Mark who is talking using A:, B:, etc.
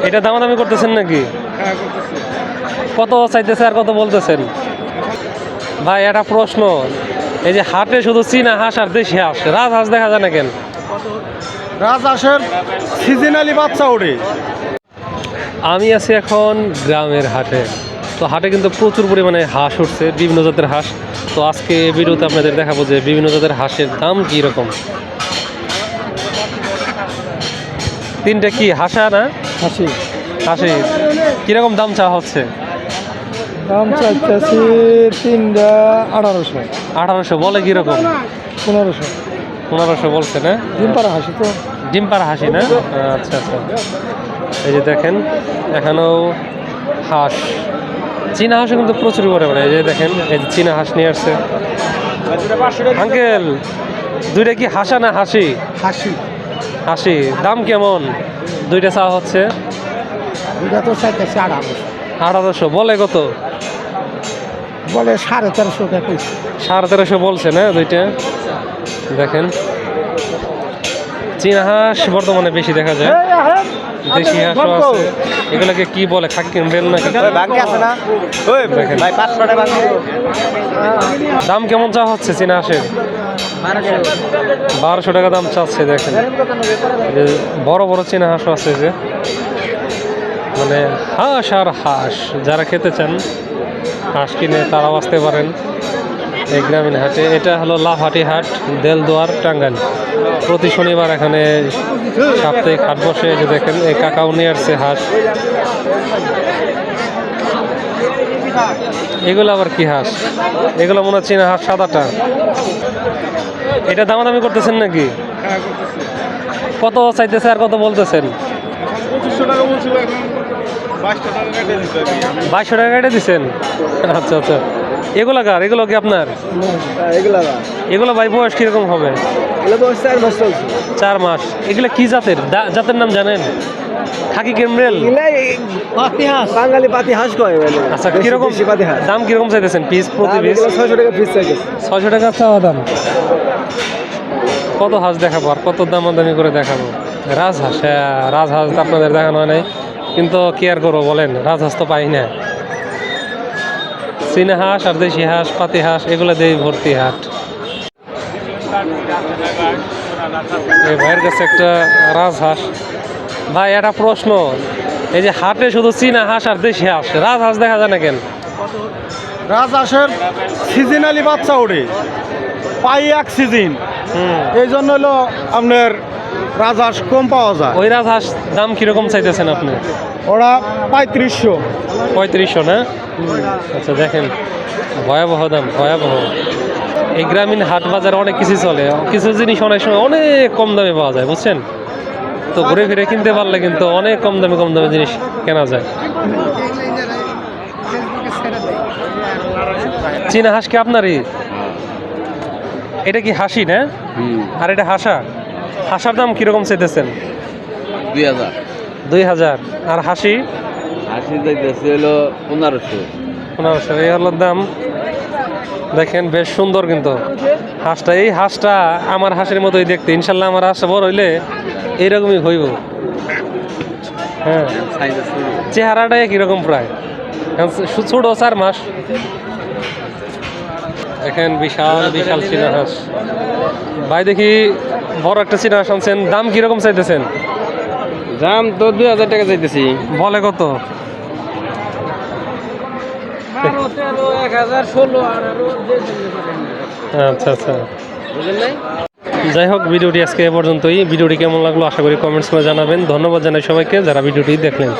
A: এটা দামাদামি করতেছেন নাকি? কত চাইতেছে আর কত বলতেছেন? ভাই একটা প্রশ্ন, এই যে হাটে শুধু চীনা হাঁস আর দেশি হাঁস, রাজহাঁস দেখা যায় না কেন?
B: রাজহাঁসের সিজনালি বাচ্চা ওঠে।
A: আমি আছি এখন গ্রামের হাটে। তো হাটে কিন্তু প্রচুর পরিমাণে হাঁস উঠছে, বিভিন্ন জাতের হাঁস। তো আজকে এই ভিডিওতে আপনাদের দেখাবো যে বিভিন্ন জাতের হাঁসের দাম কী রকম। তিনটা কি হাঁসা না?
B: হাসি
A: হাঁসি কীরকম দাম চাওয়া হচ্ছে?
B: দাম চাইতেছি 3টা 1800।
A: 1800 বলে কীরকম?
B: 1500।
A: 1500 বলছে না?
B: ডিম পাড়া হাসি তো।
A: ডিম পাড়া হাসি না? আচ্ছা আচ্ছা। এই যে দেখেন এখানেও হাঁস, চীনা হাঁসও কিন্তু প্রচুর পরিমাণে। এই যে দেখেন এই যে চীনা হাঁস নিয়ে আসছে। আঙ্কেল, দুইটা কি হাঁসা না হাসি?
B: হাসি।
A: হাসি দাম কেমন? দুইটা চাওয়া হচ্ছে
B: দুইটা তো চাইতেছি 1800।
A: 1800 বলে কত?
B: বলে 1350 টাকা।
A: 1350 বলছে না দুইটা? দেখেন চীনা হাঁস বর্তমানে বেশি দেখা যায়, দেশি হাঁসও আছে। এগুলোকে কি বলে, খাকি বেল নাকি? দেখেন দাম কেমন চাওয়া হচ্ছে চীনা হাঁসের? 1200 টাকা দাম চাচ্ছে। দেখেন যে বড় বড় চীনা হাঁসও আছে, যে মানে হাঁস আর হাঁস, যারা খেতে চান হাঁস কিনে তারাও আসতে পারেন এই গ্রামীণ হাটে। এটা হলো লাফাটি হাট, দেলদুয়ার, টাঙ্গাইল। প্রতি শনিবার এখানে সাপ্তাহিক হাট বসে। যে দেখেন এই কাকাও নিয়ে আসছে হাঁস। এগুলো আবার কি হাঁস? এগুলো মনে হচ্ছে চীনা হাঁস, সাদাটা। এটা দামাদামি করতেছেন নাকি? কত চাইতেছে আর কত বলতেছেন? 2200 টাকা কেটে দিচ্ছেন? আচ্ছা আচ্ছা। এগুলো কার? এগুলো কি আপনার? এগুলো ভাই বয়স কিরকম হবে? 4 মাস। এগুলো কি জাতের? জাতের নাম জানেন? খাকি ক্যাম্বেল?
B: বাঙালি পাতি হাঁস কয়।
A: আচ্ছা, কিরকম দাম কিরকম চাইতেছেন পিস? প্রতি পিস
B: 600 টাকা পিস চাইছে।
A: 600 টাকা চাওয়া দাম। কত হাঁস দেখাবো আর কত দামাদামি করে দেখাবো? রাজহাঁস, হ্যাঁ রাজহাঁস আপনাদের দেখানো হয় নাই, কিন্তু কি আর করবো বলেন, রাজহাঁস তো পাই না। চীনা হাঁস আর দেশি হাঁস, পাতি হাঁস, এগুলো দিয়ে ভর্তি হাট। এই ভাইয়ের কাছে একটা রাজহাঁস। ভাই একটা প্রশ্ন, এই যে হাটে শুধু চীনা হাঁস আর দেশি হাঁস, রাজহাঁস দেখা যায় না কেন?
B: রাজহাঁসের সিজনালি বাচ্চা ওঠে, পাই এক সিজন। এই জন্য হলো আপনার রাজহাঁস কম পাওয়া যায়।
A: ওই রাজহাঁস দাম কিরকম চাইতেছেন আপনি?
B: ওরা 3500।
A: 3500 না? আচ্ছা দেখেন ভয়াবহ দাম, ভয়াবহ। এই গ্রামীণ হাট বাজারে অনেক কিছু চলে, কিছু জিনিস অনেক সময় অনেক কম দামে পাওয়া যায়, বুঝছেন তো। ঘুরে ফিরে কিনতে পারলে কিন্তু অনেক কম দামে জিনিস কেনা যায়। চীনা হাঁস কি আপনারই? এটা কি হাসি না? আর এটা হাসা। হাসার দাম কিরকম চাইতেছেন?
C: 2000।
A: 2000। আর হাসি?
C: হাসি যাইতেছে হলো 1500।
A: 1500 এই হলো দাম। দেখেন বেশ সুন্দর কিন্তু হাঁসটা। এই হাঁসটা আমার হাঁসের মতোই দেখতে, ইনশাল্লাহ আমার হাঁসটা বড় হইলে এইরকমই হইব। হ্যাঁ, চেহারাটাই কিরকম প্রায় ছোট, 4 মাস। দেখেন বিশাল বিশাল চীনা হাঁস। ভাই দেখি বড় একটা চীনা হাঁস আনছেন, দাম কিরকম চাইতেছেন?
C: দাম তো 2000 টাকা চাইতেছি।
A: বলে কত?
C: 12, 13, 1000, 16, 18।
A: আচ্ছা আচ্ছা,
C: বুঝলেন নাই?
A: যাই হোক, ভিডিওটি আজকে এ পর্যন্তই। ভিডিওটি কেমন লাগলো আশা করি কমেন্টস করে জানাবেন। ধন্যবাদ জানাই সবাইকে যারা ভিডিওটি দেখলেন।